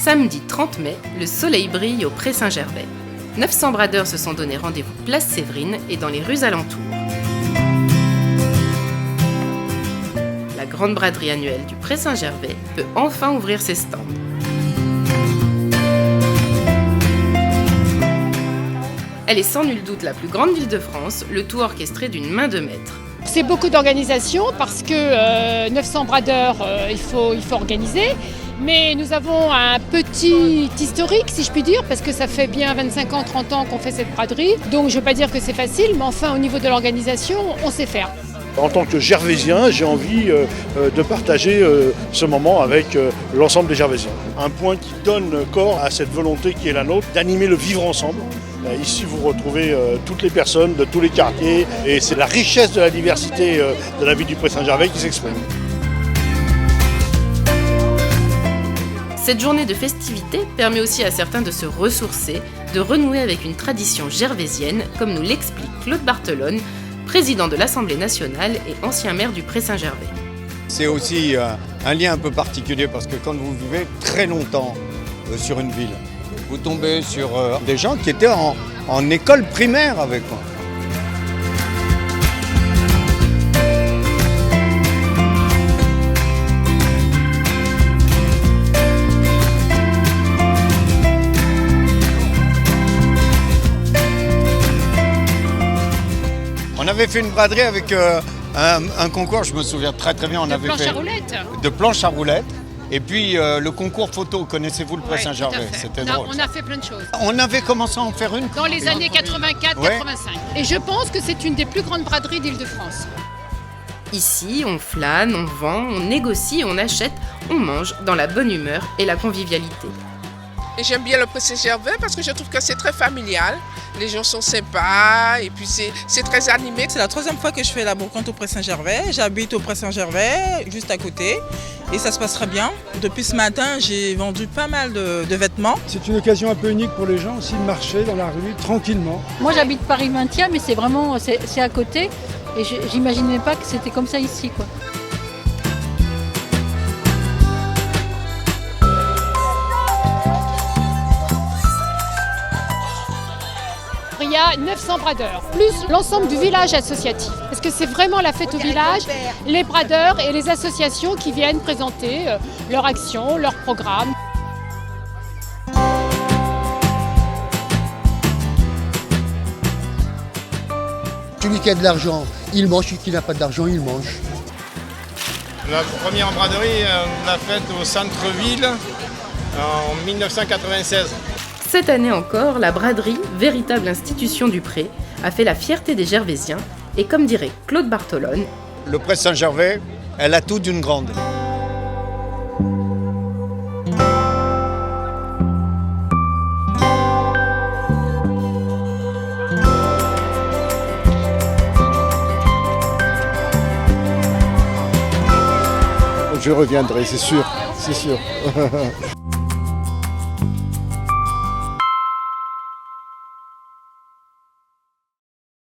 Samedi 30 mai, le soleil brille au Pré Saint-Gervais. 900 bradeurs se sont donné rendez-vous place Séverine et dans les rues alentours. La grande braderie annuelle du Pré Saint-Gervais peut enfin ouvrir ses stands. Elle est sans nul doute la plus grande ville de France, le tout orchestré d'une main de maître. C'est beaucoup d'organisation parce que 900 bradeurs, il faut organiser. Mais nous avons un petit historique, si je puis dire, parce que ça fait bien 25 ans, 30 ans qu'on fait cette braderie. Donc je ne veux pas dire que c'est facile, mais enfin au niveau de l'organisation, on sait faire. En tant que Gervaisien, j'ai envie de partager ce moment avec l'ensemble des Gervaisiens. Un point qui donne corps à cette volonté qui est la nôtre d'animer le vivre ensemble. Ici, vous retrouvez toutes les personnes de tous les quartiers et c'est la richesse de la diversité de la ville du Pré Saint-Gervais qui s'exprime. Cette journée de festivité permet aussi à certains de se ressourcer, de renouer avec une tradition gervaisienne, comme nous l'explique Claude Barthelone, président de l'Assemblée nationale et ancien maire du Pré Saint-Gervais. C'est aussi un lien un peu particulier parce que quand vous vivez très longtemps sur une ville, vous tombez sur des gens qui étaient en école primaire avec moi. On avait fait une braderie avec un concours, je me souviens très bien, on avait fait de planche à roulettes. Et puis le concours photo, connaissez-vous le Pré Saint-Gervais? C'était drôle. On a fait plein de choses. On avait commencé à en faire une Dans les années 84-85. Et je pense que c'est une des plus grandes braderies d'Île-de-France. Ici, on flâne, on vend, on négocie, on achète, on mange dans la bonne humeur et la convivialité. Et j'aime bien le Pré Saint-Gervais parce que je trouve que c'est très familial. Les gens sont sympas et puis c'est très animé. C'est la troisième fois que je fais la brocante au Pré Saint-Gervais. J'habite au Pré Saint-Gervais, juste à côté. Et ça se passe très bien. Depuis ce matin, j'ai vendu pas mal de vêtements. C'est une occasion un peu unique pour les gens aussi de marcher dans la rue tranquillement. Moi j'habite Paris 20e, mais c'est vraiment c'est à côté. Et j'imaginais pas que c'était comme ça ici, quoi. Il y a 900 bradeurs, plus l'ensemble du village associatif. Parce que c'est vraiment la fête au village, les bradeurs et les associations qui viennent présenter leurs actions, leurs programmes. Celui qui a de l'argent, il mange, celui qui n'a pas d'argent, il mange. La première braderie, on l'a faite au centre-ville en 1996. Cette année encore, la braderie, véritable institution du Pré, a fait la fierté des Gervaisiens et comme dirait Claude Barthelone, le Pré Saint-Gervais, elle a tout d'une grande. Je reviendrai, c'est sûr, c'est sûr.